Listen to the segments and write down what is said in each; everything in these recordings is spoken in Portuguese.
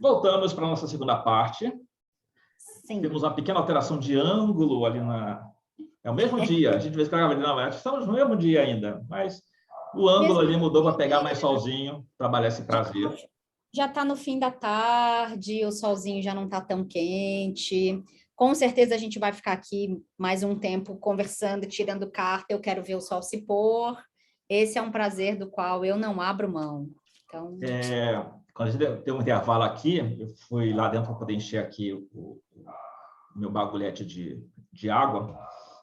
Voltamos para a nossa segunda parte. Sim. Temos uma pequena alteração de ângulo ali na... É o mesmo dia. A gente vê que não, estamos no mesmo dia ainda, mas o ângulo ali mudou para pegar mais solzinho, trabalhar esse prazer. Já está no fim da tarde, o solzinho já não está tão quente. Com certeza a gente vai ficar aqui mais um tempo conversando, tirando carta. Eu quero ver o sol se pôr. Esse é um prazer do qual eu não abro mão. Então... Quando a gente tem um intervalo aqui, eu fui lá dentro para poder encher aqui o meu bagulhete de água,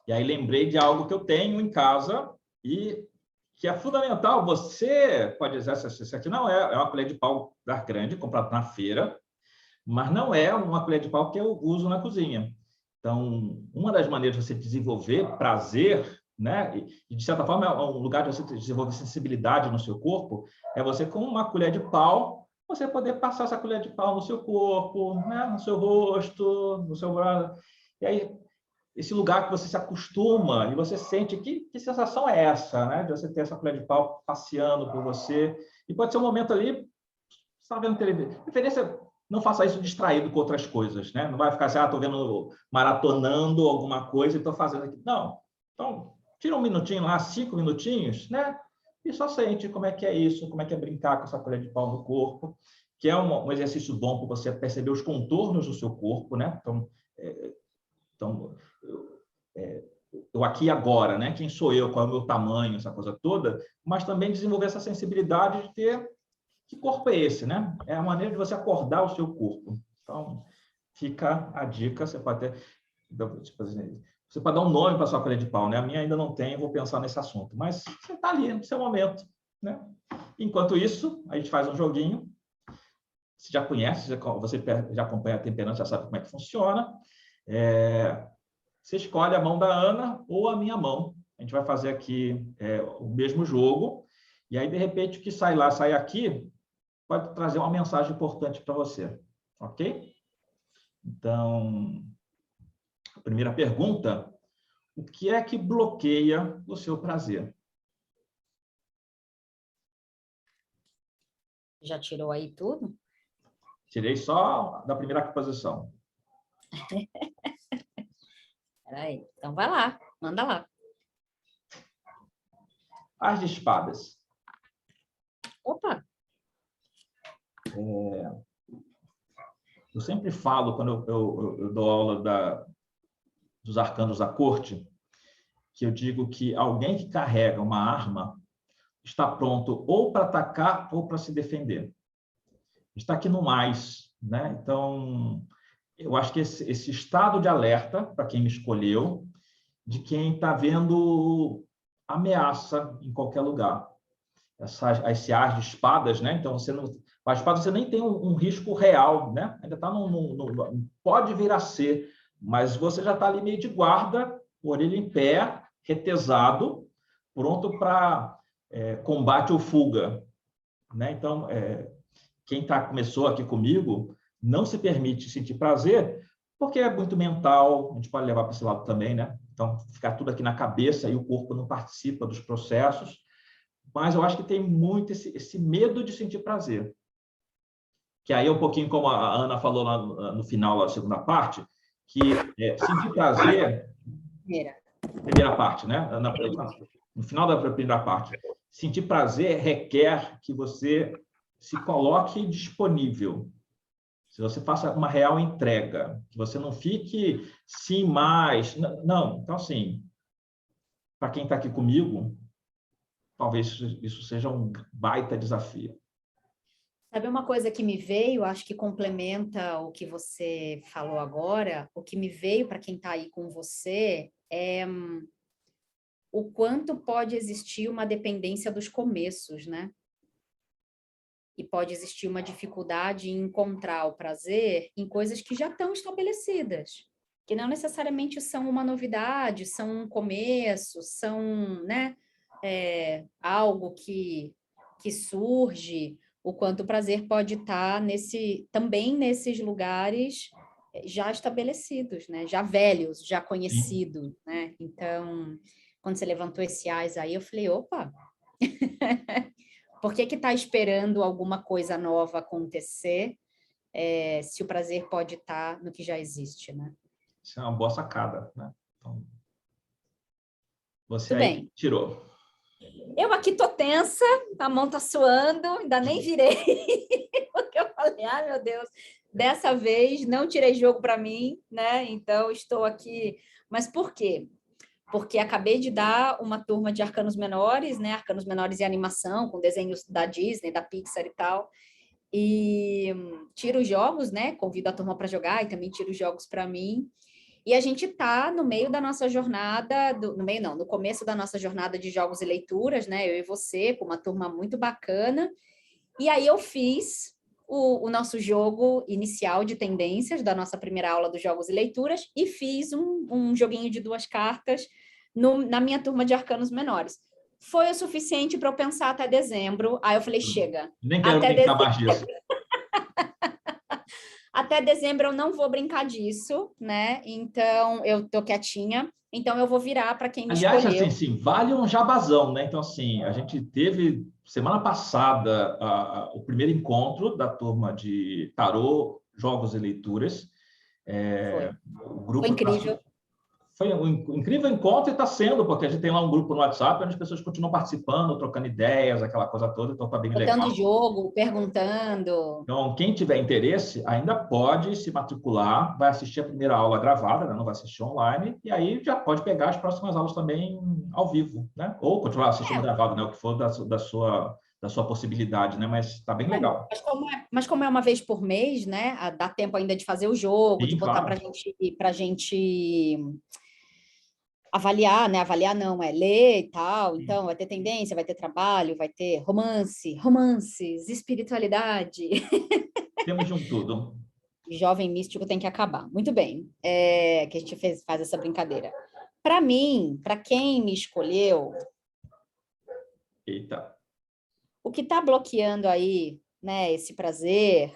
e aí lembrei de algo que eu tenho em casa e que é fundamental. Você pode dizer, isso aqui não é uma colher de pau da grande, comprada na feira, mas não é uma colher de pau que eu uso na cozinha. Então, uma das maneiras de você desenvolver prazer, né, e de certa forma é um lugar de você desenvolver sensibilidade no seu corpo, é você, com uma colher de pau, você poder passar essa colher de pau no seu corpo, né, no seu rosto, no seu braço. E aí, esse lugar que você se acostuma e você sente que sensação é essa, né, de você ter essa colher de pau passeando por você. E pode ser um momento ali, você está vendo televisão. Preferência, não faça isso distraído com outras coisas, né? Não vai ficar assim, estou vendo, maratonando alguma coisa e estou fazendo aqui. Não. Então, tira um minutinho lá, 5 minutinhos, né? E só sente como é que é isso, como é que é brincar com essa colher de pau no corpo, que é um exercício bom para você perceber os contornos do seu corpo, né? Então eu aqui e agora, né? Quem sou eu, qual é o meu tamanho, essa coisa toda, mas também desenvolver essa sensibilidade de ter que corpo é esse, né? É a maneira de você acordar o seu corpo. Então, fica a dica, você pode ter, você pode dar um nome para a sua colher de pau, né? A minha ainda não tem, vou pensar nesse assunto, mas você está ali no seu momento, né? Enquanto isso, a gente faz um joguinho. Você já conhece, você já acompanha a temperança, já sabe como é que funciona. Você escolhe a mão da Ana ou a minha mão. A gente vai fazer aqui o mesmo jogo. E aí, de repente, o que sai lá, sai aqui, pode trazer uma mensagem importante para você. Ok? Então, a primeira pergunta: o que é que bloqueia o seu prazer? Já tirou aí tudo? Tirei só da primeira posição. Peraí, então vai lá, manda lá. As de espadas. Opa! Eu sempre falo, quando eu dou aula dos arcanos da corte, que eu digo que alguém que carrega uma arma está pronto ou para atacar ou para se defender. Está aqui no mais, né? Então, eu acho que esse estado de alerta, para quem me escolheu, de quem está vendo ameaça em qualquer lugar. Esse ar de espadas, né? Então, a espada você nem tem um risco real, né? Ainda está pode vir a ser, mas você já está ali meio de guarda, orelha em pé, retesado, pronto para combate ou fuga, né? Então, quem começou aqui comigo não se permite sentir prazer, porque é muito mental, a gente pode levar para esse lado também, né? Então, ficar tudo aqui na cabeça e o corpo não participa dos processos, mas eu acho que tem muito esse medo de sentir prazer. Que aí é um pouquinho como a Ana falou lá no final, da segunda parte, que sentir prazer... Primeira parte, né? No final da primeira parte. Sentir prazer requer que você se coloque disponível, se você faça uma real entrega, que você não fique sim, mais... Não, então, assim, para quem está aqui comigo, talvez isso seja um baita desafio. Sabe uma coisa que me veio, acho que complementa o que você falou agora, o que me veio para quem está aí com você é o quanto pode existir uma dependência dos começos, né? E pode existir uma dificuldade em encontrar o prazer em coisas que já estão estabelecidas, que não necessariamente são uma novidade, são um começo, são, né, algo que surge, o quanto o prazer pode estar também nesses lugares já estabelecidos, né, já velhos, já conhecidos, né? Então, quando você levantou esse ás aí, eu falei, opa! Por que está esperando alguma coisa nova acontecer se o prazer pode estar no que já existe, né? Isso é uma boa sacada, né? Então, você Tudo aí bem. tirou. Eu aqui tô tensa, a mão tá suando, ainda nem virei, porque eu falei, ai meu Deus, dessa vez não tirei jogo para mim, né? Então estou aqui. Mas por quê? Porque acabei de dar uma turma de arcanos menores, né? Arcanos menores e animação, com desenhos da Disney, da Pixar e tal. E tiro os jogos, né? Convido a turma para jogar e também tiro os jogos para mim. E a gente está no meio da nossa jornada, no meio não, no começo da nossa jornada de jogos e leituras, né? Eu e você, com uma turma muito bacana. E aí eu fiz o nosso jogo inicial de tendências da nossa primeira aula dos jogos e leituras e fiz um joguinho de 2 cartas na minha turma de arcanos menores. Foi o suficiente para eu pensar até dezembro. Aí eu falei, chega. Nem quero brincar mais disso. Até dezembro eu não vou brincar disso, né? Então, eu tô quietinha. Então, eu vou virar para quem me Aliás, escolheu. assim, sim, vale um jabazão, né? Então, assim, a gente teve semana passada o primeiro encontro da turma de tarô, jogos e leituras. Foi. O Foi grupo incrível. foi um incrível encontro e está sendo, porque a gente tem lá um grupo no WhatsApp onde as pessoas continuam participando, trocando ideias, aquela coisa toda, então está bem Botando legal. jogo, perguntando. Então, quem tiver interesse, ainda pode se matricular, vai assistir a primeira aula gravada, né? Não vai assistir online, e aí já pode pegar as próximas aulas também ao vivo, né? Ou continuar assistindo gravado, né? O que for da sua possibilidade, né? Mas está bem legal. Mas como é uma vez por mês, né? Dá tempo ainda de fazer o jogo, de Sim, botar claro. para gente avaliar, né? Avaliar não, é ler e tal. Então, vai ter tendência, vai ter trabalho, vai ter romances, espiritualidade. Temos de um tudo. Jovem místico tem que acabar. Muito bem, que a gente faz essa brincadeira. Para mim, para quem me escolheu, Eita. o que está bloqueando aí, né, esse prazer,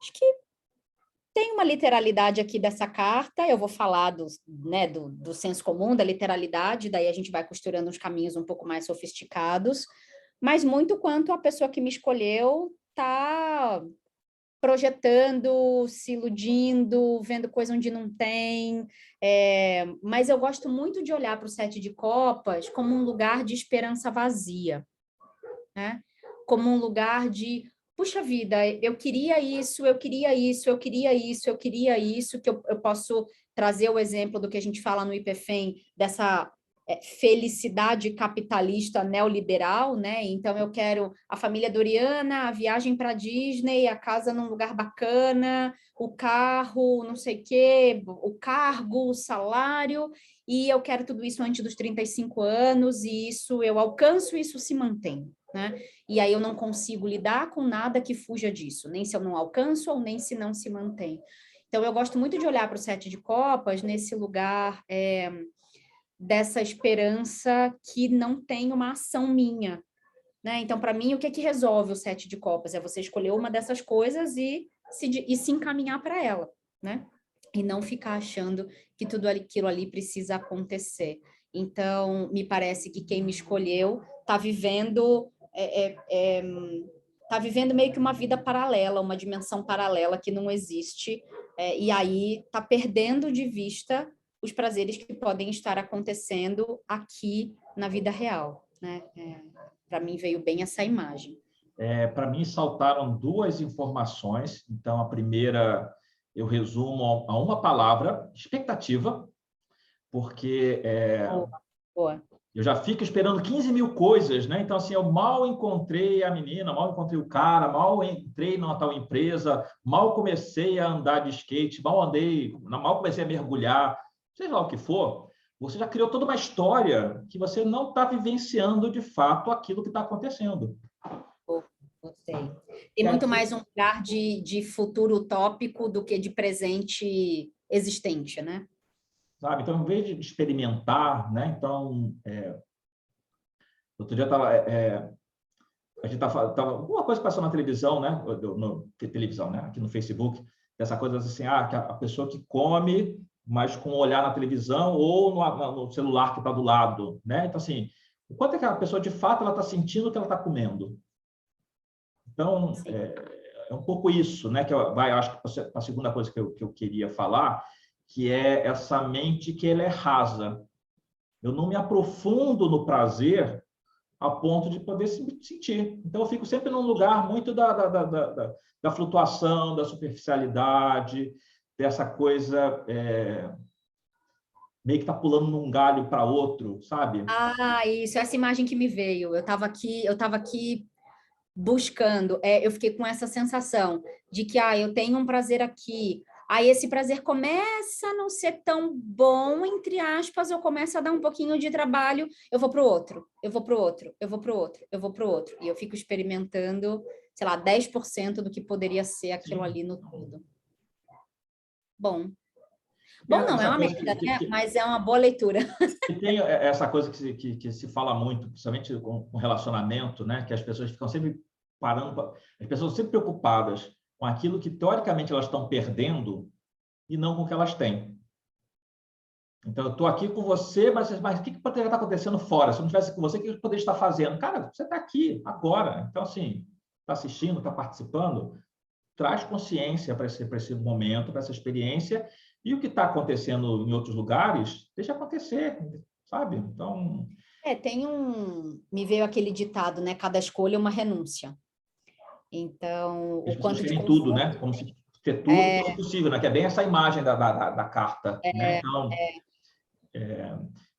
acho que tem uma literalidade aqui dessa carta, eu vou falar do senso comum, da literalidade, daí a gente vai costurando uns caminhos um pouco mais sofisticados, mas muito quanto a pessoa que me escolheu está projetando, se iludindo, vendo coisa onde não tem. Mas eu gosto muito de olhar para o 7 de copas como um lugar de esperança vazia, né? Como um lugar de, puxa vida, eu queria isso, eu queria isso, eu queria isso, eu queria isso, que eu posso trazer o exemplo do que a gente fala no IPFEM, dessa felicidade capitalista neoliberal, né? Então eu quero a família Doriana, a viagem para Disney, a casa num lugar bacana, o carro, não sei o quê, o cargo, o salário, e eu quero tudo isso antes dos 35 anos, e isso eu alcanço, isso se mantém, né? E aí eu não consigo lidar com nada que fuja disso, nem se eu não alcanço ou nem se não se mantém. Então eu gosto muito de olhar para o 7 de copas nesse lugar dessa esperança que não tem uma ação minha, né? Então, para mim, o que é que resolve o 7 de copas? É você escolher uma dessas coisas e se encaminhar para ela, né? E não ficar achando que tudo aquilo ali precisa acontecer. Então, me parece que quem me escolheu está vivendo tá vivendo meio que uma vida paralela, uma dimensão paralela que não existe, e aí está perdendo de vista os prazeres que podem estar acontecendo aqui na vida real, né? Para mim veio bem essa imagem. Para mim, saltaram duas informações. Então, a primeira, eu resumo a uma palavra, expectativa, porque Boa. eu já fico esperando 15 mil coisas, né? Então, assim, eu mal encontrei a menina, mal encontrei o cara, mal entrei numa tal empresa, mal comecei a andar de skate, mal comecei a mergulhar, seja lá o que for, você já criou toda uma história que você não está vivenciando de fato aquilo que está acontecendo. Gostei. Tem muito mais um lugar de futuro utópico do que de presente existente, né? Sabe? Então, em vez de experimentar, né? Então, outro dia estava a gente tava alguma coisa passou na televisão, né? Televisão, né? Aqui no Facebook, dessa coisa assim, que a pessoa que come, mas com um olhar na televisão ou no celular que está do lado, né? Então, assim, o quanto é que a pessoa de fato ela está sentindo o que ela está comendo? Então, é um pouco isso, né? Que eu acho que a segunda coisa que eu queria falar, que é essa mente que ela é rasa. Eu não me aprofundo no prazer a ponto de poder se sentir. Então, eu fico sempre num lugar muito da flutuação, da superficialidade, dessa coisa meio que está pulando num galho para outro, sabe? Ah, isso, essa imagem que me veio. Eu estava aqui buscando, eu fiquei com essa sensação de que eu tenho um prazer aqui. Aí esse prazer começa a não ser tão bom, entre aspas, eu começo a dar um pouquinho de trabalho, eu vou para o outro, eu vou para o outro, eu vou para o outro, eu vou para o outro. E eu fico experimentando, sei lá, 10% do que poderia ser aquilo Sim. ali no todo. Bom. É Bom, não é essa uma coisa merda, né? Mas é uma boa leitura. que tem essa coisa que se fala muito, principalmente com relacionamento, né? Que as pessoas ficam sempre parando, as pessoas sempre preocupadas com aquilo que teoricamente elas estão perdendo e não com o que elas têm. Então, eu estou aqui com você, mas o que poderia estar acontecendo fora? Se eu não estivesse com você, o que eu poderia estar fazendo? Cara, você está aqui, agora. Então, assim, está assistindo, está participando, traz consciência para esse momento, para essa experiência, e o que está acontecendo em outros lugares, deixa acontecer, sabe? Então... Me veio aquele ditado, né? Cada escolha é uma renúncia. Então, As o pessoas quanto de querem tudo, né? conforto... Como se ter tudo fosse possível, né? Que é bem essa imagem da carta, né? Então,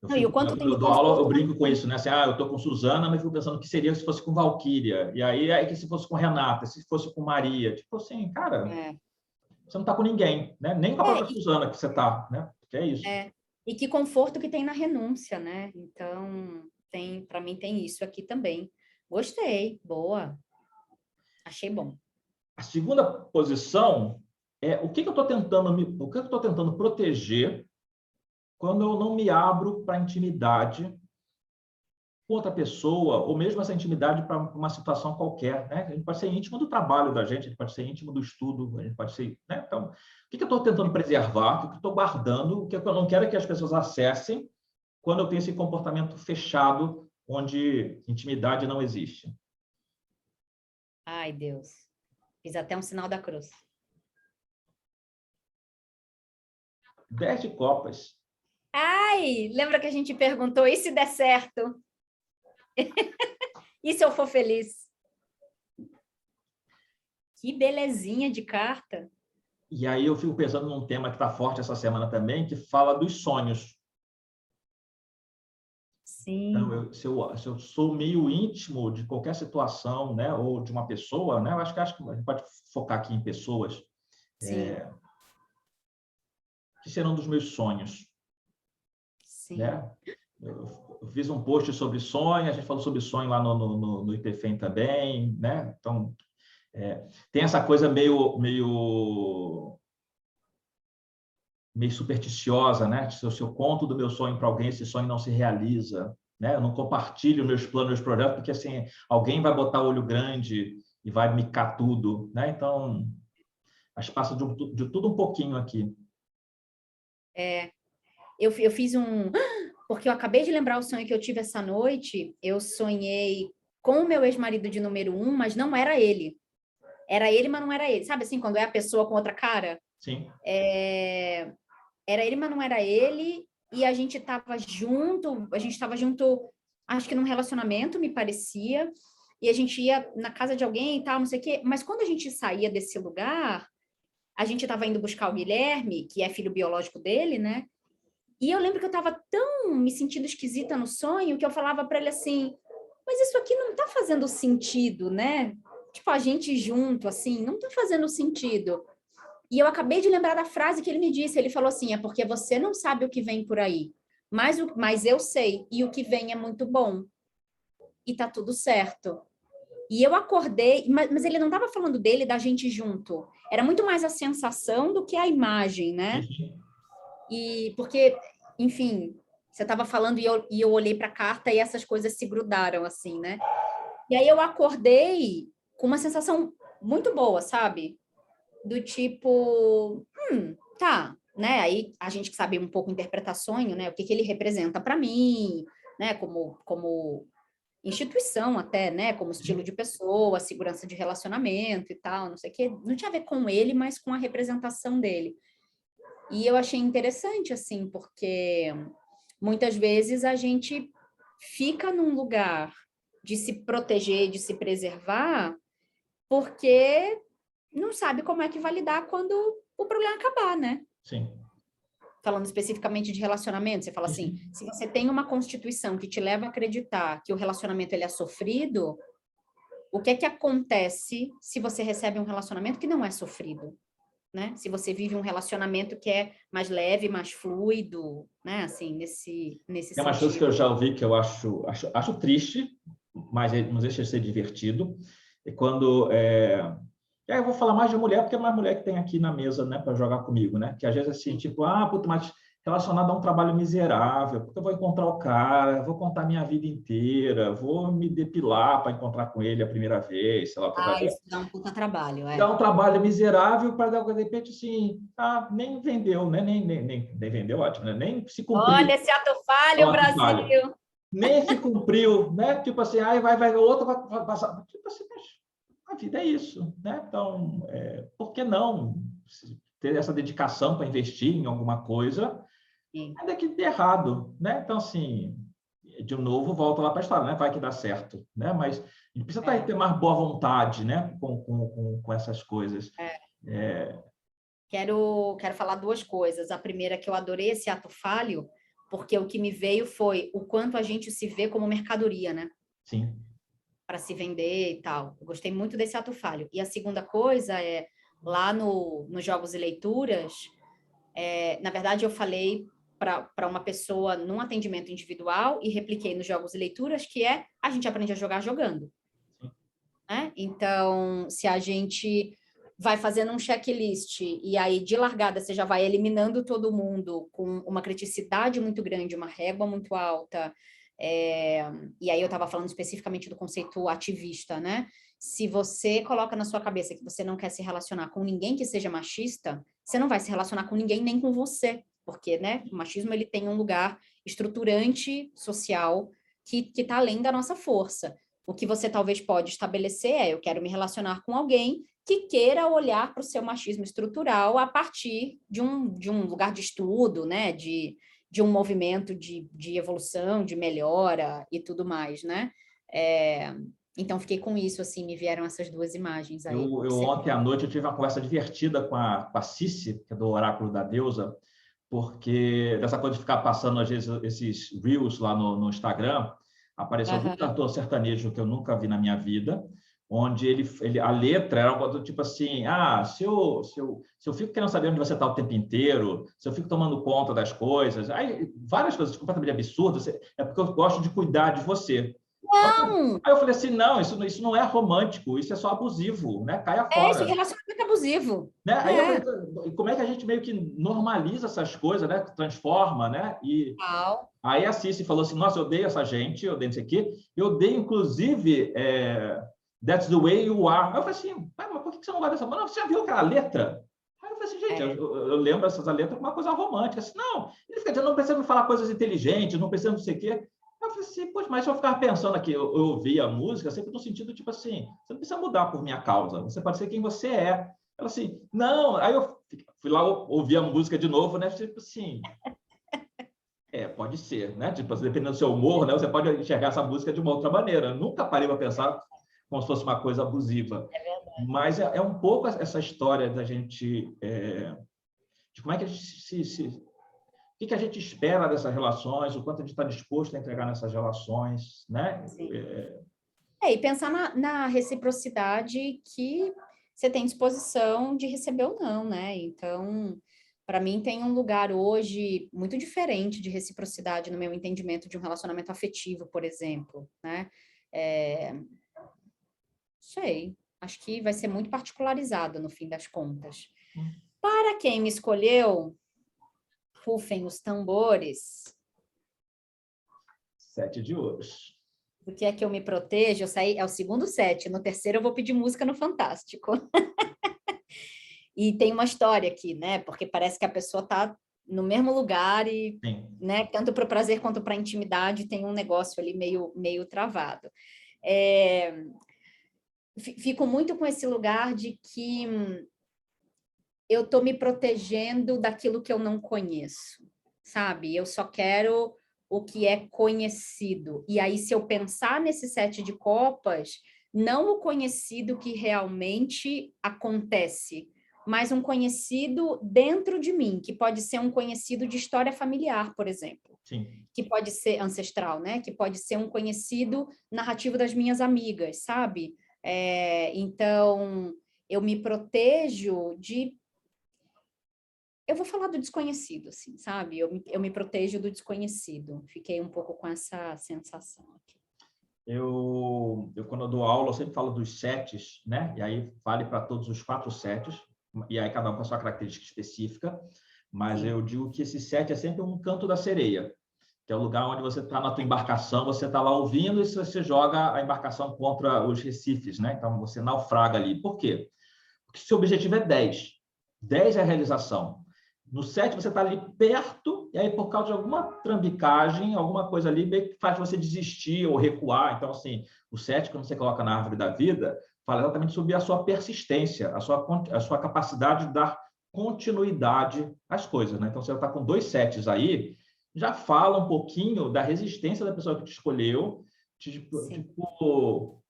Não, e o quanto tem quando de eu dou aula, eu conforto... brinco com isso, né? Assim, eu estou com Suzana, mas fico pensando o que seria se fosse com Valquíria. E aí que se fosse com Renata, se fosse com Maria. Tipo assim, cara, É, você não está com ninguém, né? Nem com a é, própria Suzana que você está, né? Que é isso. e que conforto que tem na renúncia, né? Então, para mim tem isso aqui também. Gostei, boa. Achei bom. A segunda posição é o que eu estou tentando proteger quando eu não me abro para a intimidade com outra pessoa, ou mesmo essa intimidade para uma situação qualquer, né? A gente pode ser íntimo do trabalho da gente, a gente pode ser íntimo do estudo, a gente pode ser, né? Então, o que eu estou tentando preservar, o que eu estou guardando, o que eu não quero que as pessoas acessem quando eu tenho esse comportamento fechado, onde intimidade não existe. Ai, Deus. Fiz até um sinal da cruz. 10 de copas. Ai, lembra que a gente perguntou, e se der certo? E se eu for feliz? Que belezinha de carta. E aí eu fico pensando num tema que está forte essa semana também, que fala dos sonhos. Sim. Então, se eu sou meio íntimo de qualquer situação, né, ou de uma pessoa, né, eu acho que a gente pode focar aqui em pessoas, Sim. que serão dos meus sonhos, Sim. né? Eu fiz um post sobre sonho, a gente falou sobre sonho lá no IPFEM também, né? Então, tem essa coisa meio supersticiosa, né? Se eu conto do meu sonho para alguém, esse sonho não se realiza, né? Eu não compartilho meus planos, meus projetos, porque assim, alguém vai botar o olho grande e vai micar tudo, né? Então, acho que passa de tudo um pouquinho aqui. Eu fiz um... Porque eu acabei de lembrar o sonho que eu tive essa noite. Eu sonhei com o meu ex-marido de número 1, mas não era ele. Era ele, mas não era ele. Sabe assim, quando é a pessoa com outra cara? Sim. Era ele, mas não era ele. E a gente estava junto, acho que num relacionamento, me parecia. E a gente ia na casa de alguém e tal, não sei o quê. Mas quando a gente saía desse lugar, a gente estava indo buscar o Guilherme, que é filho biológico dele, né? E eu lembro que eu estava tão me sentindo esquisita no sonho que eu falava para ele assim: mas isso aqui não está fazendo sentido, né? Tipo, a gente junto, assim, não está fazendo sentido. E eu acabei de lembrar da frase que ele me disse. Ele falou assim: é porque você não sabe o que vem por aí, mas eu sei, e o que vem é muito bom. E tá tudo certo. E eu acordei, mas ele não estava falando dele, da gente junto. Era muito mais a sensação do que a imagem, né? E porque, enfim, você estava falando e eu olhei para a carta e essas coisas se grudaram, assim, né? E aí eu acordei com uma sensação muito boa, sabe? Do tipo, tá, né? Aí a gente que sabe um pouco interpretar sonho, né? O que ele representa para mim, né? Como instituição até, né? Como estilo de pessoa, segurança de relacionamento e tal, não sei o quê. Não tinha a ver com ele, mas com a representação dele. E eu achei interessante, assim, porque muitas vezes a gente fica num lugar de se proteger, de se preservar, porque não sabe como é que vai lidar quando o problema acabar, né? Sim. Falando especificamente de relacionamento, você fala assim, se você tem uma constituição que te leva a acreditar que o relacionamento ele é sofrido, o que é que acontece se você recebe um relacionamento que não é sofrido, né? Se você vive um relacionamento que é mais leve, mais fluido, né? Assim, nesse Tem umas coisas que sentido. eu já ouvi que eu acho triste, mas não deixa de ser divertido. E quando... E aí eu vou falar mais de mulher, porque é mais mulher que tem aqui na mesa, né, para jogar comigo, né? Que às vezes assim, tipo, puta, mas relacionado a um trabalho miserável, porque eu vou encontrar o cara, vou contar minha vida inteira, vou me depilar para encontrar com ele a primeira vez, sei lá, Isso dá um puta trabalho, dá um trabalho miserável para de repente assim, nem vendeu, né? Nem vendeu, ótimo, né? Nem se cumpriu. Olha esse ato falho, Ó, que Brasil! falho. Nem se cumpriu, né? Tipo assim, vai, o outro vai passar. Tipo assim, mas a vida é isso, né? Então, por que não ter essa dedicação para investir em alguma coisa, Sim. ainda que dê errado, né? Então, assim, de novo, volta lá para a história, né? Vai que dá certo, né? Mas a gente precisa ter mais boa vontade, né? Com essas coisas. Quero falar duas coisas. A primeira é que eu adorei esse ato falho, porque o que me veio foi o quanto a gente se vê como mercadoria, né? Sim. Para se vender e tal. Eu gostei muito desse ato falho. E a segunda coisa é, lá nos Jogos e Leituras, na verdade, eu falei para uma pessoa num atendimento individual e repliquei nos Jogos e Leituras, que é a gente aprende a jogar jogando. Né? Então, se a gente vai fazendo um checklist e aí de largada você já vai eliminando todo mundo com uma criticidade muito grande, uma régua muito alta, e aí eu estava falando especificamente do conceito ativista, né? Se você coloca na sua cabeça que você não quer se relacionar com ninguém que seja machista, você não vai se relacionar com ninguém nem com você, porque, né, o machismo ele tem um lugar estruturante social que está além da nossa força. O que você talvez pode estabelecer eu quero me relacionar com alguém que queira olhar para o seu machismo estrutural a partir de um lugar de estudo, né? De um movimento de evolução, de melhora e tudo mais, né? Então, fiquei com isso, assim, me vieram essas duas imagens aí. Eu ontem à noite eu tive uma conversa divertida com a Cici, que é do Oráculo da Deusa, porque dessa coisa de ficar passando, às vezes, esses reels lá no Instagram, apareceu algum cantor sertanejo que eu nunca vi na minha vida, onde a letra era algo do tipo assim, se eu fico querendo saber onde você está o tempo inteiro, se eu fico tomando conta das coisas, aí várias coisas completamente absurdas, é porque eu gosto de cuidar de você. Não! Aí eu falei assim, não, isso não é romântico, isso é só abusivo, né? Caia Isso, fora. relacionamento abusivo. Né? Aí eu falei, como é que a gente meio que normaliza essas coisas, né? Transforma, né? E aí a Cici falou assim, nossa, eu odeio essa gente, eu odeio isso aqui, eu odeio, inclusive, That's the way you are. Aí eu falei assim, mas por que você não gosta dessa música? Não, você já viu aquela letra? Aí eu falei assim, gente, eu lembro essas letras como uma coisa romântica. Assim, não, ele fica dizendo, não precisa me falar coisas inteligentes, não precisa não sei o quê. Eu falei assim, poxa, mas se eu ficar pensando aqui, eu ouvi a música sempre no sentido, tipo assim, você não precisa mudar por minha causa, você pode ser quem você é. Ela assim, não, aí eu fui lá ouvir a música de novo, né? Tipo assim, pode ser, né? Tipo, dependendo do seu humor, né? Você pode enxergar essa música de uma outra maneira. Eu nunca parei para pensar como se fosse uma coisa abusiva. Mas é um pouco essa história da gente, de como é que a gente o que a gente espera dessas relações, o quanto a gente está disposto a entregar nessas relações, né? E pensar na reciprocidade que você tem disposição de receber ou não, né? Então, para mim, tem um lugar hoje muito diferente de reciprocidade no meu entendimento de um relacionamento afetivo, por exemplo, né? Sei, acho que vai ser muito particularizado no fim das contas. Para quem me escolheu, rufem os tambores. 7 de ouros. Do que é que eu me protejo? Eu saí, é o segundo set. No terceiro eu vou pedir música no Fantástico. E tem uma história aqui, né? Porque parece que a pessoa está no mesmo lugar e, Sim. né, tanto para o prazer quanto para a intimidade tem um negócio ali meio travado. Fico muito com esse lugar de que eu estou me protegendo daquilo que eu não conheço, sabe? Eu só quero o que é conhecido. E aí, se eu pensar nesse 7 de copas, não o conhecido que realmente acontece, mas um conhecido dentro de mim, que pode ser um conhecido de história familiar, por exemplo. Sim. Que pode ser ancestral, né? Que pode ser um conhecido narrativo das minhas amigas, sabe? Então, eu me protejo de... Eu vou falar do desconhecido, assim, sabe? Eu me protejo do desconhecido. Fiquei um pouco com essa sensação aqui. Quando eu dou aula, eu sempre falo dos sets, né? E aí vale para todos os 4 sets, e aí cada um com a sua característica específica, mas Sim. eu digo que esse set é sempre um canto da sereia, que é o lugar onde você está na tua embarcação, você está lá ouvindo e você joga a embarcação contra os recifes, né? Então você naufraga ali. Por quê? Porque seu objetivo é 10. 10 é a realização. No 7, você está ali perto, e aí, por causa de alguma trambicagem, alguma coisa ali, meio que faz você desistir ou recuar. Então, assim, o 7, quando você coloca na árvore da vida, fala exatamente sobre a sua persistência, a sua capacidade de dar continuidade às coisas, né? Então, você está com 2 sets aí, já fala um pouquinho da resistência da pessoa que te escolheu, tipo,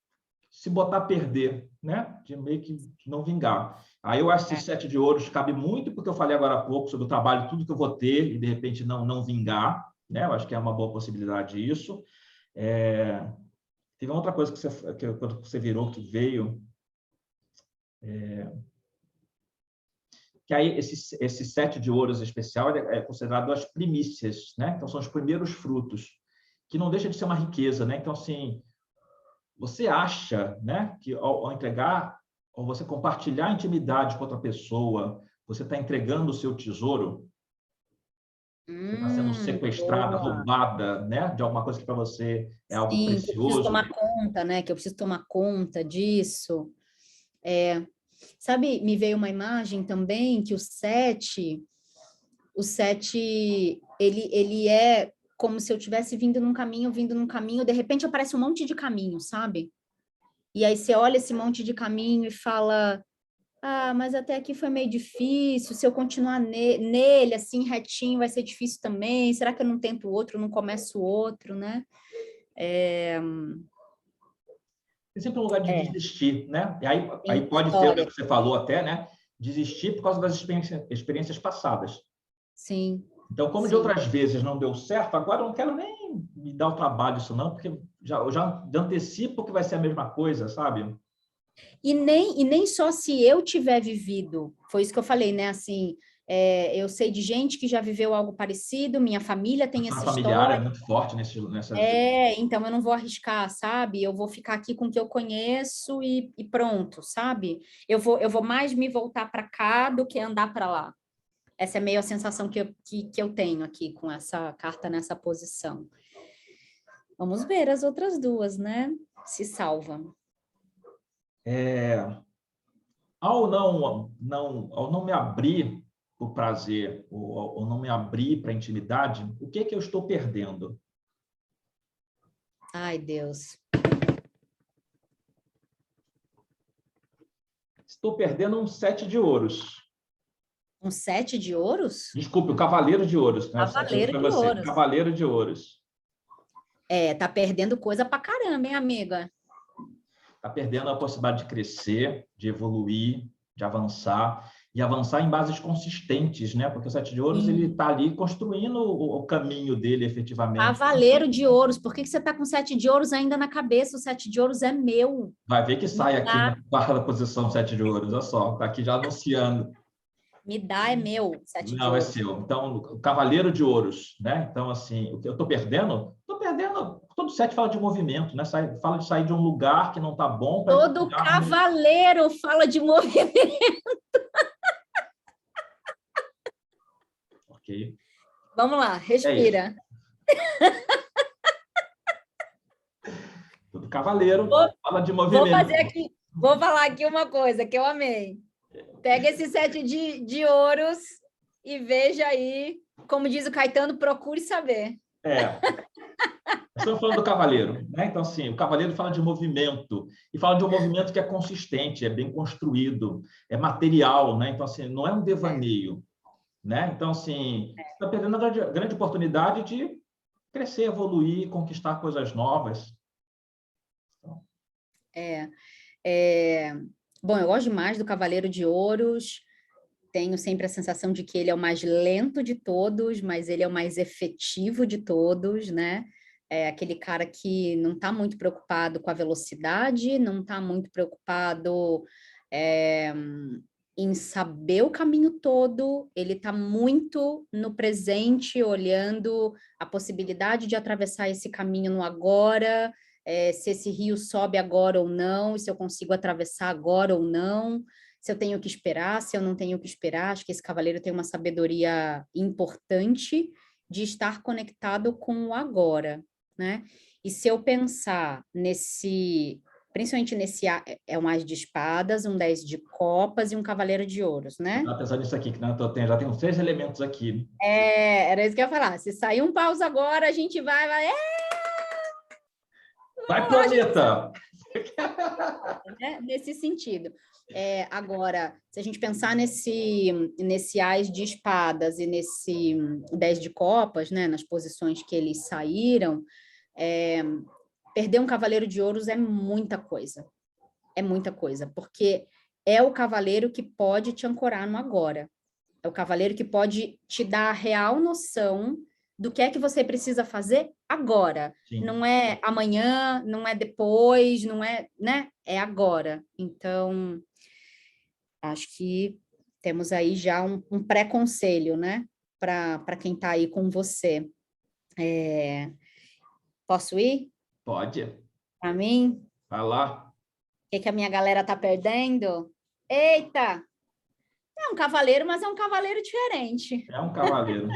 se botar a perder, né? De meio que não vingar. Aí eu acho que esse 7 de ouros cabe muito, porque eu falei agora há pouco sobre o trabalho, tudo que eu vou ter, e de repente não vingar, né? Eu acho que é uma boa possibilidade isso. Teve uma outra coisa que quando você virou, que veio, que aí esse 7 de ouros especial é considerado as primícias, né? Então são os primeiros frutos, que não deixa de ser uma riqueza, né? Então, assim, você acha, né, que ao entregar, ou você compartilhar intimidade com outra pessoa, você está entregando o seu tesouro? Você está sendo sequestrada, Boa. roubada, né, de alguma coisa que para você é algo Sim, que eu preciso precioso? tomar conta, né? Que eu preciso tomar conta disso. Sabe, me veio uma imagem também que o 7, ele é como se eu tivesse vindo num caminho, de repente aparece um monte de caminho, sabe? E aí você olha esse monte de caminho e fala, mas até aqui foi meio difícil, se eu continuar nele, assim, retinho, vai ser difícil também, será que eu não tento outro, não começo outro, né? Tem sempre um lugar de desistir, né? E aí pode ser o Olha, que você falou até, né? Desistir por causa das experiências passadas. sim, Então, como de sim. outras vezes não deu certo, agora eu não quero nem me dar o trabalho disso não, porque eu já antecipo que vai ser a mesma coisa, sabe? E nem só se eu tiver vivido, foi isso que eu falei, né? Assim, eu sei de gente que já viveu algo parecido, minha família A tem história essa familiar é história, muito forte nessas... então eu não vou arriscar, sabe? Eu vou ficar aqui com o que eu conheço e pronto, sabe? Eu vou mais me voltar para cá do que andar para lá. Essa é meio a sensação que eu tenho aqui com essa carta nessa posição. Vamos ver as outras duas, né? Se salvam. Ao não me abrir para o prazer, ou não me abrir para a intimidade, o que eu estou perdendo? Ai, Deus. Estou perdendo um 7 de ouros. Um 7 de ouros? Desculpe, o cavaleiro de ouros, né? O 7 de ouros Cavaleiro foi de você. ouros. Cavaleiro de ouros. Tá perdendo coisa pra caramba, hein, amiga? Está perdendo a possibilidade de crescer, de evoluir, de avançar, e avançar em bases consistentes, né? Porque o 7 de ouros ele está ali construindo o caminho dele efetivamente. Cavaleiro de ouros. Por que você tá com 7 de ouros ainda na cabeça? O 7 de ouros é meu. Vai ver que sai aqui Dá. na quarta posição 7 de ouros, olha só, está aqui já anunciando. Me dá, é meu. 7 de Não, é ouros. seu. Então, o cavaleiro de ouros, né? Então, assim, o que eu estou perdendo? Estou perdendo. Todo sete fala de movimento, né? Fala de sair de um lugar que não está bom para ir para um Todo lugar onde... cavaleiro fala de movimento. Ok. Vamos lá, É isso. respira. Todo cavaleiro fala de Vou movimento. fazer aqui, vou falar aqui uma coisa que eu amei. Pega esse 7 de ouros e veja aí Como diz o Caetano, procure saber. É. Estamos falando do cavaleiro, né? Então, assim, o cavaleiro fala de movimento, e fala de um movimento que é consistente, é bem construído, é material, né? Então, assim, não é um devaneio, né? Então, assim, você está perdendo a grande oportunidade de crescer, evoluir, conquistar coisas novas. Bom, eu gosto demais do Cavaleiro de Ouros, tenho sempre a sensação de que ele é o mais lento de todos, mas ele é o mais efetivo de todos, né? É aquele cara que não está muito preocupado com a velocidade, não está muito preocupado é, em saber o caminho todo, ele está muito no presente, olhando a possibilidade de atravessar esse caminho no agora, se esse rio sobe agora ou não, se eu consigo atravessar agora ou não, se eu tenho que esperar, se eu não tenho que esperar. Acho que esse cavaleiro tem uma sabedoria importante de estar conectado com o agora, né? E se eu pensar nesse, principalmente nesse, é um as de espadas, um 10 de copas e um cavaleiro de ouros, né? Estava pensando nisso aqui, que né, já tem uns 3 elementos aqui. Era isso que eu ia falar. Se sair um pausa agora, a gente vai, Vai, planeta! né? Nesse sentido. Agora, se a gente pensar nesse ás de espadas e nesse 10 de copas, né, nas posições que eles saíram, perder um cavaleiro de ouros é muita coisa. É muita coisa, porque é o cavaleiro que pode te ancorar no agora. É o cavaleiro que pode te dar a real noção do que é que você precisa fazer agora. Sim. Não é amanhã, não é depois, não é, né? É agora. Então, acho que temos aí já um pré-conselho, né? Para quem está aí com você. Posso ir? Pode. Para mim? Vai lá. O que a minha galera tá perdendo? Eita! É um cavaleiro, mas é um cavaleiro diferente. É um cavaleiro.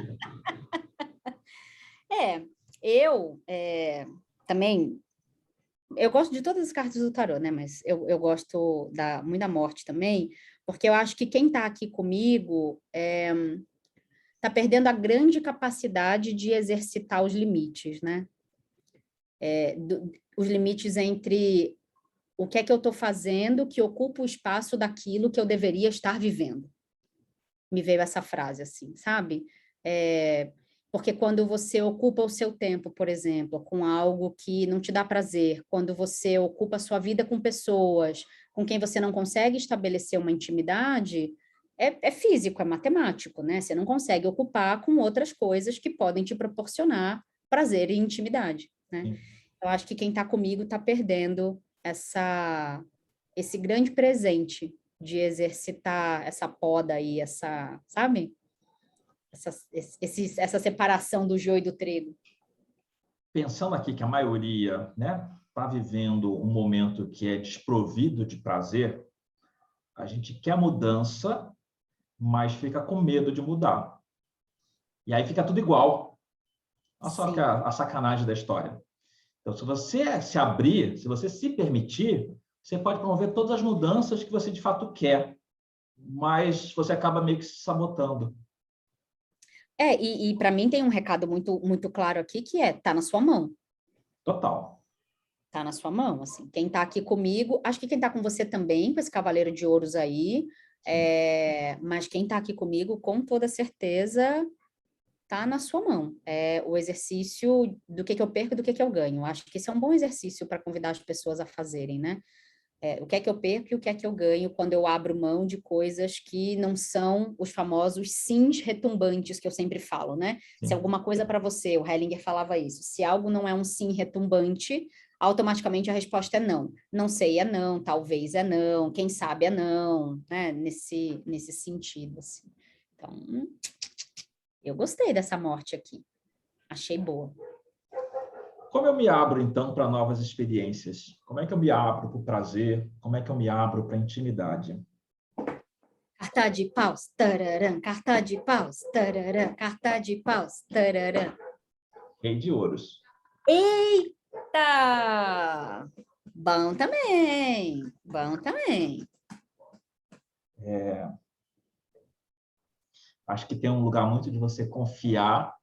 Eu também, eu gosto de todas as cartas do tarô, né? Mas eu gosto muito da morte também, porque eu acho que quem está aqui comigo está perdendo a grande capacidade de exercitar os limites, né? Os limites entre o que é que eu estou fazendo que ocupa o espaço daquilo que eu deveria estar vivendo. Me veio essa frase assim, sabe? Porque quando você ocupa o seu tempo, por exemplo, com algo que não te dá prazer, quando você ocupa a sua vida com pessoas com quem você não consegue estabelecer uma intimidade, é físico, é matemático, né? Você não consegue ocupar com outras coisas que podem te proporcionar prazer e intimidade, né? Sim. Eu acho que quem está comigo está perdendo esse grande presente de exercitar essa poda aí, sabe? Essa separação do joio e do trigo. Pensando aqui que a maioria, né, está vivendo um momento que é desprovido de prazer, a gente quer mudança, mas fica com medo de mudar. E aí fica tudo igual. Olha só que a sacanagem da história. Então, se você se abrir, se você se permitir, você pode promover todas as mudanças que você de fato quer, mas você acaba meio que se sabotando. E para mim tem um recado muito, muito claro aqui, que tá na sua mão. Total. Tá na sua mão, assim. Quem tá aqui comigo, acho que quem tá com você também, com esse cavaleiro de ouros aí, mas quem tá aqui comigo, com toda certeza, tá na sua mão. É o exercício do que eu perco e do que eu ganho. Acho que esse é um bom exercício para convidar as pessoas a fazerem, né? O que é que eu perco e o que é que eu ganho quando eu abro mão de coisas que não são os famosos sims retumbantes que eu sempre falo, né? Sim. Se alguma coisa para você, o Hellinger falava isso, se algo não é um sim retumbante, automaticamente a resposta é não. Não sei é não, talvez é não, quem sabe é não, né? Nesse sentido, assim. Então, eu gostei dessa morte aqui. Achei boa. Como eu me abro, então, para novas experiências? Como é que eu me abro para o prazer? Como é que eu me abro para a intimidade? Carta de paus, tararã, carta de paus, tararã, carta de paus, tararã. Rei de ouros. Eita! Bom também, bom também. Acho que tem um lugar muito de você confiar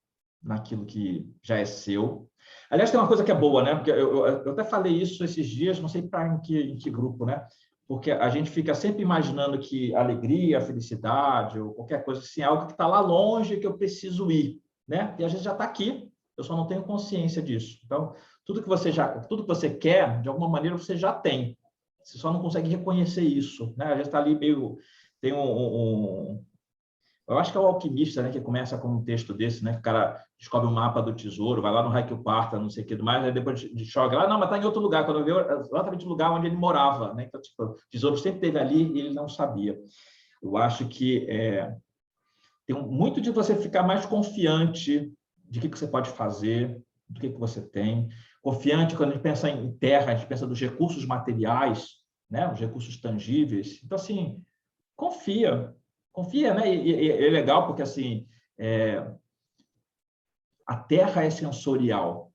naquilo que já é seu. Aliás, tem uma coisa que é boa, né? Porque eu até falei isso esses dias, não sei para em que grupo, né? Porque a gente fica sempre imaginando que a alegria, a felicidade ou qualquer coisa assim é algo que está lá longe que eu preciso ir, né? E a gente já está aqui, eu só não tenho consciência disso. Então, tudo que você quer, de alguma maneira você já tem. Você só não consegue reconhecer isso, né? A gente está ali meio tem eu acho que é o Alquimista, né, que começa com um texto desse, né, que o cara descobre o mapa do tesouro, vai lá no Raio que o parta, não sei o que mais, aí depois joga lá, não, mas está em outro lugar, quando vê exatamente o lugar onde ele morava, né? Então, tipo, o tesouro sempre esteve ali e ele não sabia. Eu acho que tem muito de você ficar mais confiante de que você pode fazer, do que você tem. Confiante, quando a gente pensa em terra, a gente pensa dos recursos materiais, né, os recursos tangíveis. Então, assim, confia, né? E é legal porque assim a Terra é sensorial.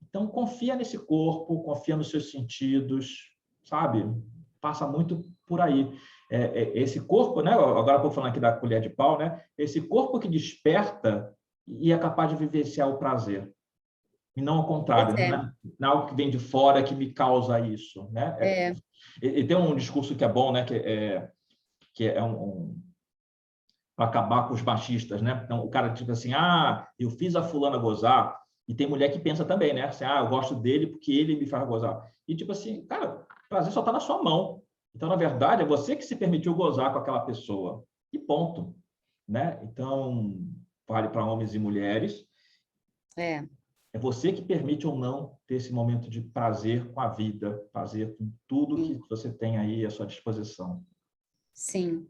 Então confia nesse corpo, confia nos seus sentidos, sabe? Passa muito por aí. Esse corpo, né? Agora estou falando aqui da colher de pau, né? Esse corpo que desperta e é capaz de vivenciar o prazer. E não ao Pois contrário, é. né? Não é algo que vem de fora que me causa isso, né? E tem um discurso que é bom, né? Que é para acabar com os machistas, né? Então, o cara diz assim, eu fiz a fulana gozar, e tem mulher que pensa também, né? Assim, eu gosto dele porque ele me faz gozar. E tipo assim, cara, o prazer só está na sua mão. Então, na verdade, é você que se permitiu gozar com aquela pessoa. E ponto, né? Então, vale para homens e mulheres. É você que permite ou não ter esse momento de prazer com a vida, prazer com tudo que você tem aí à sua disposição. Sim.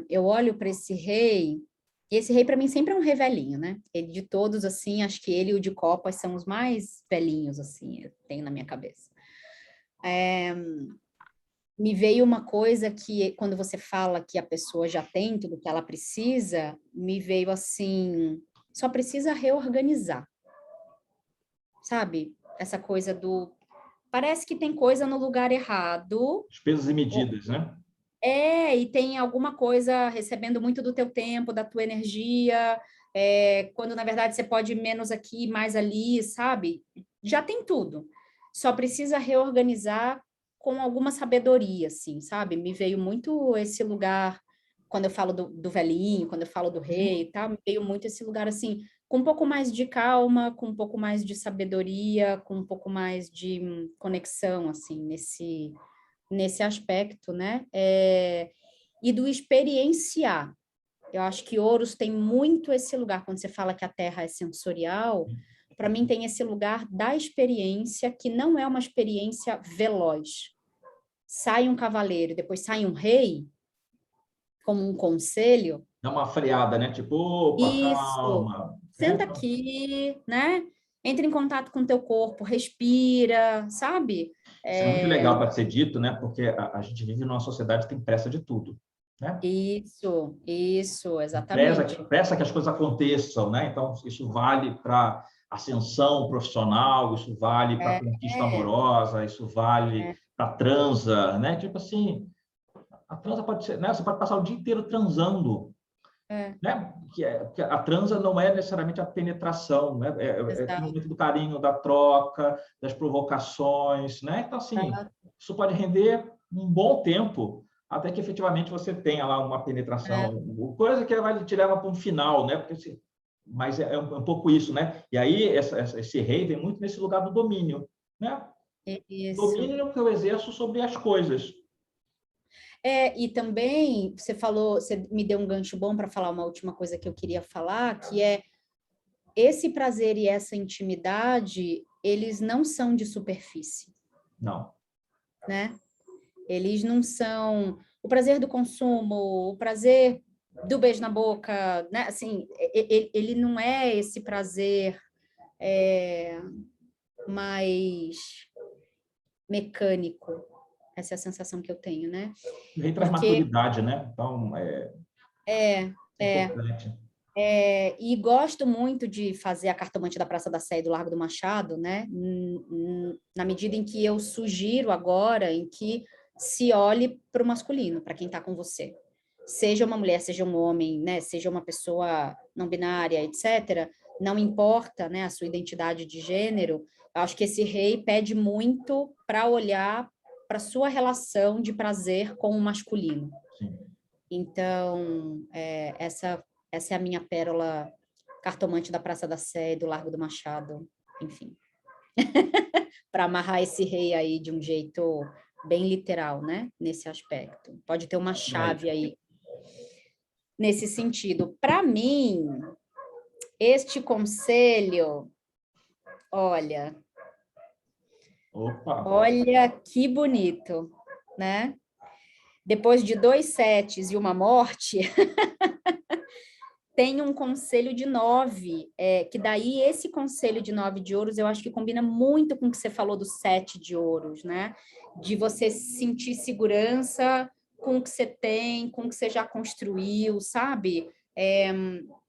Eu olho para esse rei, e esse rei para mim sempre é um rei velhinho, né? Ele de todos, assim, acho que ele e o de copas são os mais velhinhos, assim, eu tenho na minha cabeça. Me veio uma coisa que, quando você fala que a pessoa já tem tudo que ela precisa, me veio assim, só precisa reorganizar, sabe? Essa coisa do, parece que tem coisa no lugar errado. Os pesos e medidas, né? E tem alguma coisa recebendo muito do teu tempo, da tua energia, quando na verdade você pode ir menos aqui, mais ali, sabe? Já tem tudo. Só precisa reorganizar com alguma sabedoria, assim, sabe? Me veio muito esse lugar, quando eu falo do velhinho, quando eu falo do rei e tal, me veio muito esse lugar, assim, com um pouco mais de calma, com um pouco mais de sabedoria, com um pouco mais de conexão, assim, nesse aspecto, né? E do experienciar. Eu acho que Ouros tem muito esse lugar, quando você fala que a Terra é sensorial, para mim tem esse lugar da experiência, que não é uma experiência veloz. Sai um cavaleiro, depois sai um rei, como um conselho. Dá uma freada, né? Tipo, opa, Isso, calma. senta aqui, né? Entra em contato com o teu corpo, respira, sabe? Isso é muito legal para ser dito, né? Porque a gente vive numa sociedade que tem pressa de tudo, né? Isso, exatamente. Pressa que as coisas aconteçam, né? Então, isso vale para ascensão profissional, isso vale para conquista É, amorosa, isso vale é, para transa, né? Tipo assim, a transa pode ser, né? Você pode passar o dia inteiro transando, é, né? Que a transa não é necessariamente a penetração, né? É o exato. momento do carinho, da troca, das provocações, né? Então, assim, isso pode render um bom tempo até que efetivamente você tenha lá uma penetração, coisa que vai te levar para um final, né? Porque, assim, mas é um pouco isso, né? E aí esse rei vem muito nesse lugar do domínio, né? Isso. Domínio que eu exerço sobre as coisas. E também você falou, você me deu um gancho bom para falar uma última coisa que eu queria falar, que é esse prazer e essa intimidade, eles não são de superfície, Não. né? Eles não são o prazer do consumo, o prazer do beijo na boca, né? Assim, ele não é esse prazer mais mecânico. Essa é a sensação que eu tenho, né? O rei traz Porque maturidade, né? Então, é, é é, importante. e gosto muito de fazer a cartomante da Praça da Sé e do Largo do Machado, né? Na medida em que eu sugiro agora em que se olhe para o masculino, para quem está com você. seja uma mulher, seja um homem, né, seja uma pessoa não binária, etc., não importa, né, a sua identidade de gênero, eu acho que esse rei pede muito para olhar para sua relação de prazer com o masculino. Sim. Então, essa é a minha pérola cartomante da Praça da Sé, do Largo do Machado, enfim. Para amarrar esse rei aí de um jeito bem literal, né? Nesse aspecto. Pode ter uma chave aí nesse sentido. Para mim, este conselho, olha, Opa! olha que bonito, né? Depois de 2 setes e uma morte, tem um conselho de 9, que daí esse conselho de 9 de ouros eu acho que combina muito com o que você falou do 7 de ouros, né? De você sentir segurança com o que você tem, com o que você já construiu, sabe?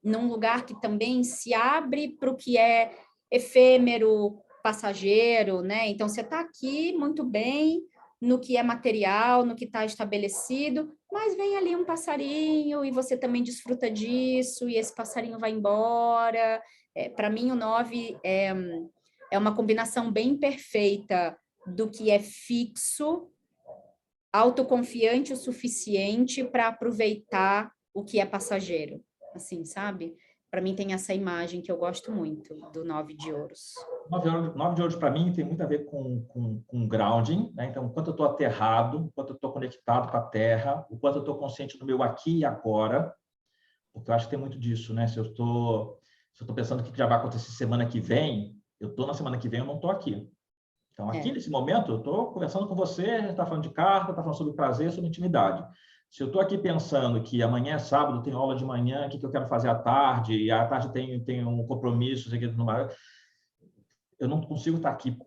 Num lugar que também se abre para o que é efêmero, passageiro, né? Então, você está aqui muito bem no que é material, no que está estabelecido, mas vem ali um passarinho e você também desfruta disso, e esse passarinho vai embora. Para mim, o 9 é uma combinação bem perfeita do que é fixo, autoconfiante o suficiente para aproveitar o que é passageiro, assim, sabe? Para mim tem essa imagem que eu gosto muito do 9 de ouros. 9 de ouros para mim tem muito a ver com grounding, né? Então, o quanto eu estou aterrado, o quanto eu estou conectado com a terra, o quanto eu estou consciente do meu aqui e agora, porque eu acho que tem muito disso, né? Se eu estou pensando o que já vai acontecer semana que vem, eu estou na semana que vem, eu não estou aqui. Então, aqui nesse momento, eu estou conversando com você, a gente está falando de carta, está falando sobre prazer, sobre intimidade. Se eu estou aqui pensando que amanhã é sábado, tenho aula de manhã, o que eu quero fazer à tarde, e à tarde tem um compromisso, sei que, eu não consigo estar aqui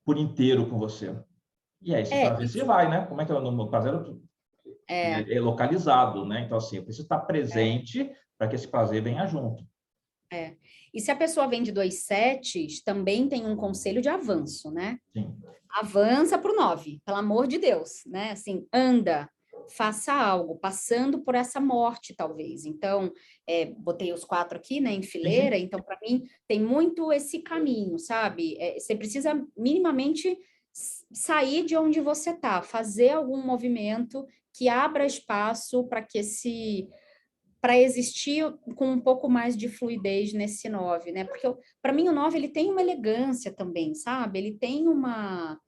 por inteiro com você. E aí, esse prazer se vai, né? Como é que é o meu prazer? É localizado, né? Então, assim, eu preciso estar presente para que esse prazer venha junto. E se a pessoa vem de 2 setes, também tem um conselho de avanço, né? Sim. Avança para o 9, pelo amor de Deus, né? Assim, anda, faça algo, passando por essa morte, talvez. Então, botei os 4 aqui, né, em fileira, então, para mim, tem muito esse caminho, sabe? Você precisa minimamente sair de onde você está, fazer algum movimento que abra espaço para existir com um pouco mais de fluidez nesse 9, né? Porque para mim o 9 ele tem uma elegância também, sabe? Ele tem uma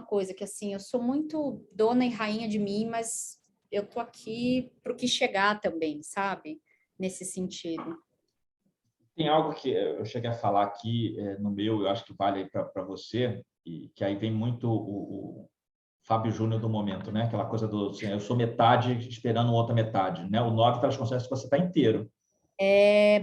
coisa que assim, eu sou muito dona e rainha de mim, mas eu tô aqui para o que chegar também, sabe? Nesse sentido. Tem algo que eu cheguei a falar aqui no meu, eu acho que vale para você, e que aí vem muito o Fábio Júnior do momento, né? Aquela coisa do assim, eu sou metade esperando outra metade, né? O 9 traz consciência que você está inteiro.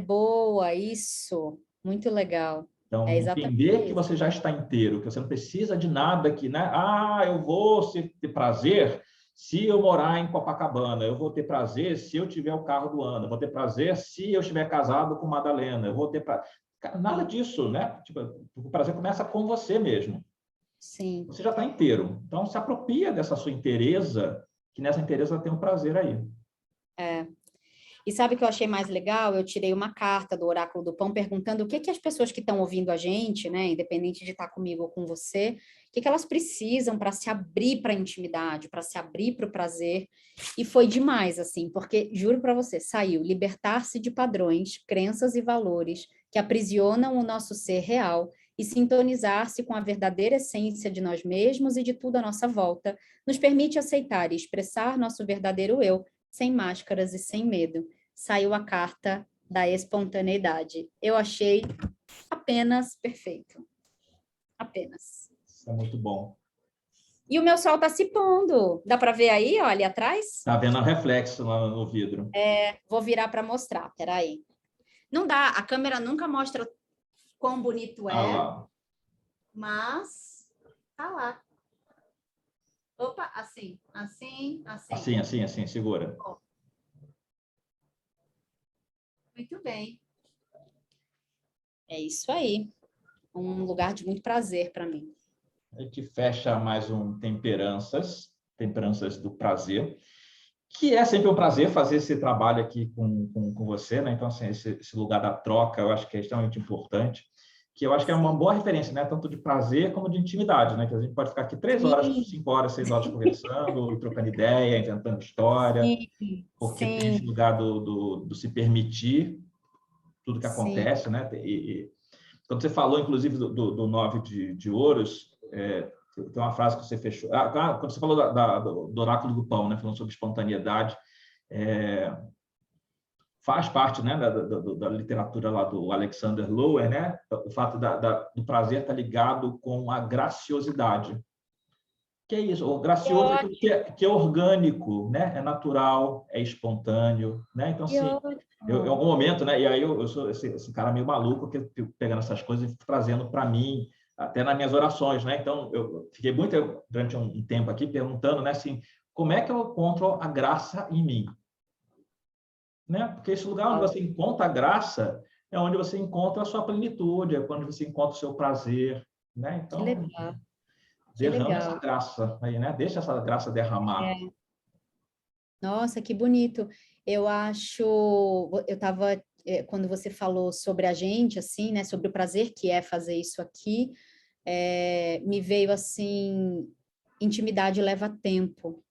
Boa, isso. Muito legal. Então, É exatamente entender que isso. você já está inteiro, que você não precisa de nada aqui, né? Ah, eu vou ter prazer se eu morar em Copacabana, eu vou ter prazer se eu tiver o carro do ano, eu vou ter prazer se eu estiver casado com Madalena, eu vou ter prazer. Nada disso, né? Tipo, o prazer começa com você mesmo. Sim. Você já está inteiro. Então, se apropria dessa sua inteireza, que nessa inteireza tem um prazer aí. E sabe o que eu achei mais legal? Eu tirei uma carta do Oráculo do Pão perguntando o que as pessoas que estão ouvindo a gente, né, independente de estar comigo ou com você, o que elas precisam para se abrir para a intimidade, para se abrir para o prazer. E foi demais, assim, porque, juro para você, saiu libertar-se de padrões, crenças e valores que aprisionam o nosso ser real e sintonizar-se com a verdadeira essência de nós mesmos e de tudo à nossa volta, nos permite aceitar e expressar nosso verdadeiro eu, sem máscaras e sem medo. Saiu a carta da espontaneidade. Eu achei apenas perfeito. Apenas. Isso é muito bom. E o meu sol está se pondo. Dá para ver aí, ó, ali atrás? Está vendo o reflexo lá no vidro. Vou virar para mostrar. Peraí. Não dá, a câmera nunca mostra quão bonito é, Lá. mas tá lá. Opa, assim, assim, assim. Assim, segura. Muito bem. É isso aí. Um lugar de muito prazer para mim. A gente fecha mais um temperanças do prazer. que é sempre um prazer fazer esse trabalho aqui com você, né? Então, assim, esse lugar da troca, eu acho que é extremamente importante, que eu acho que é uma boa referência, né? Tanto de prazer como de intimidade, né? Que a gente pode ficar aqui 3 horas, Sim, 5 horas, 6 horas conversando, e trocando ideia, inventando história, sim, porque tem esse sim, lugar do se permitir tudo que sim. acontece, né? Quando você falou, inclusive, do 9 de ouros, tem uma frase que você fechou. Quando você falou do oráculo do pão, né? Falando sobre espontaneidade, é, faz parte, né, da literatura lá do Alexander Lower, né? O fato do prazer estar ligado com a graciosidade. Que é isso? O Que gracioso é aquilo ótimo, que é orgânico, né? É natural, é espontâneo, né? Então, que assim, em ótimo. algum momento, né? E aí eu sou esse cara meio maluco que eu fico pegando essas coisas e fico trazendo para mim, até nas minhas orações, né? Então, eu fiquei muito durante um tempo aqui perguntando, né? Assim, como é que eu encontro a graça em mim? Né? Porque esse lugar onde você encontra a graça é onde você encontra a sua plenitude, é onde você encontra o seu prazer, né? Que Então, legal, que derrame essa legal. graça aí, né? Deixa essa graça derramar. É. Nossa, que bonito. Eu acho, eu estava, quando você falou sobre a gente, assim, né, sobre o prazer que é fazer isso aqui, me veio assim, intimidade leva tempo.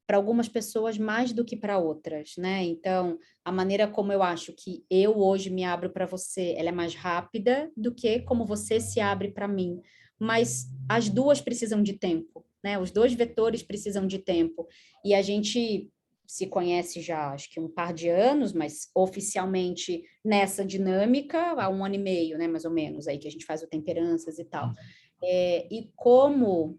Para algumas pessoas mais do que para outras, né? Então, a maneira como eu acho que eu hoje me abro para você, ela é mais rápida do que como você se abre para mim. Mas as duas precisam de tempo, né? Os dois vetores precisam de tempo. E a gente se conhece já, acho que um par de anos, mas oficialmente nessa dinâmica há 1 ano e meio, né? Mais ou menos, aí que a gente faz o Temperanças e tal. E como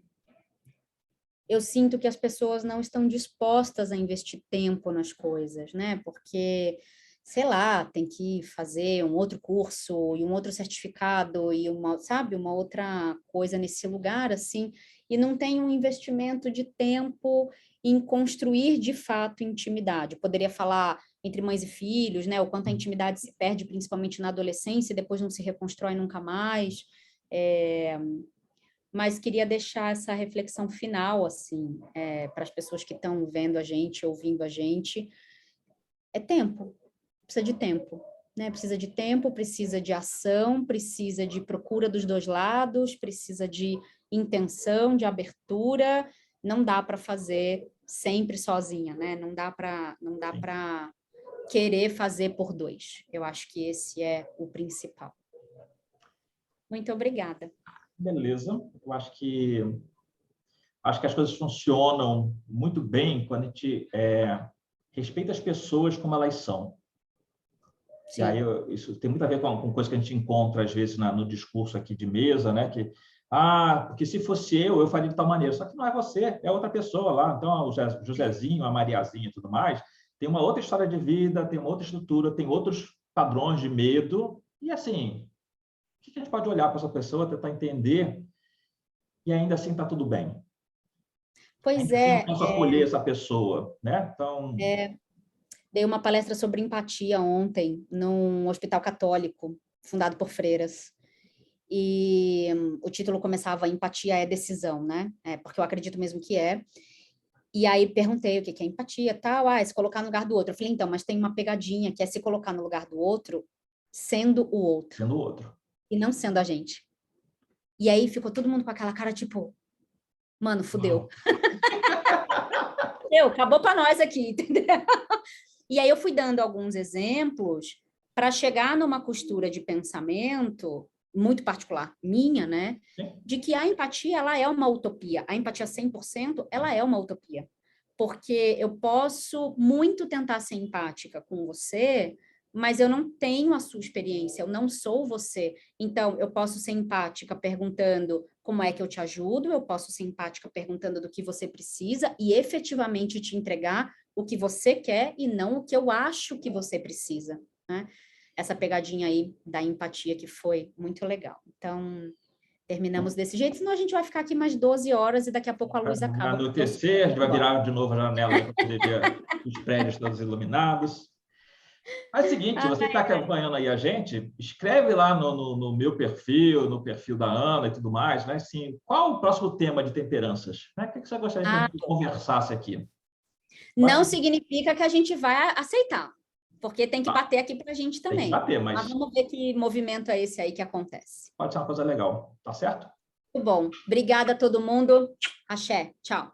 eu sinto que as pessoas não estão dispostas a investir tempo nas coisas, né? Porque, sei lá, tem que fazer um outro curso e um outro certificado e uma, sabe, uma outra coisa nesse lugar, assim, e não tem um investimento de tempo em construir de fato intimidade. Eu poderia falar entre mães e filhos, né? O quanto a intimidade se perde, principalmente na adolescência, e depois não se reconstrói nunca mais. Mas queria deixar essa reflexão final, assim, para as pessoas que estão vendo a gente, ouvindo a gente. É tempo, precisa de tempo, né? Precisa de tempo, precisa de ação, precisa de procura dos dois lados, precisa de intenção, de abertura. Não dá para fazer sempre sozinha, né? Não dá para querer fazer por dois. Eu acho que esse é o principal. Muito obrigada. Beleza. Eu acho que as coisas funcionam muito bem quando a gente respeita as pessoas como elas são. E aí, Sim. isso tem muito a ver com coisa que a gente encontra, às vezes, no discurso aqui de mesa, né? Porque se fosse eu faria de tal maneira. Só que não é você, é outra pessoa lá. Então, o Josézinho, a Mariazinha e tudo mais, tem uma outra história de vida, tem uma outra estrutura, tem outros padrões de medo. E, assim, o que a gente pode olhar para essa pessoa, tentar entender, e ainda assim está tudo bem. Pois Ainda assim eu é, posso acolher essa pessoa, né? Então, dei uma palestra sobre empatia ontem, num hospital católico, fundado por freiras. E o título começava Empatia é decisão, né? Porque eu acredito mesmo que é. E aí perguntei o que é empatia, tal, é se colocar no lugar do outro. Eu falei, então, mas tem uma pegadinha que é se colocar no lugar do outro, sendo o outro, sendo outro. e não sendo a gente. E aí ficou todo mundo com aquela cara, tipo, mano, fudeu. Fudeu, acabou pra nós aqui, entendeu? E aí eu fui dando alguns exemplos para chegar numa costura de pensamento muito particular minha, né? Sim. De que a empatia, ela é uma utopia. A empatia 100%, ela é uma utopia. Porque eu posso muito tentar ser empática com você, mas eu não tenho a sua experiência, eu não sou você. Então, eu posso ser empática perguntando como é que eu te ajudo, eu posso ser empática perguntando do que você precisa e efetivamente te entregar o que você quer e não o que eu acho que você precisa, né? Essa pegadinha aí da empatia que foi muito legal. Então, terminamos desse jeito, senão a gente vai ficar aqui mais 12 horas e daqui a pouco a luz Vai acaba. anoitecer, a gente vai virar de novo a janela para poder ver os prédios todos iluminados. Mas é o seguinte, você que está acompanhando aí a gente, escreve lá no meu perfil, no perfil da Ana e tudo mais, né? Assim, qual o próximo tema de temperanças? Né? O que você gostaria que a gente conversasse aqui? Não significa que a gente vai aceitar, porque tem que bater aqui para a gente também. Tem que bater, mas vamos ver que movimento é esse aí que acontece. Pode ser uma coisa legal, tá certo? Muito bom. Obrigada a todo mundo. Axé. Tchau.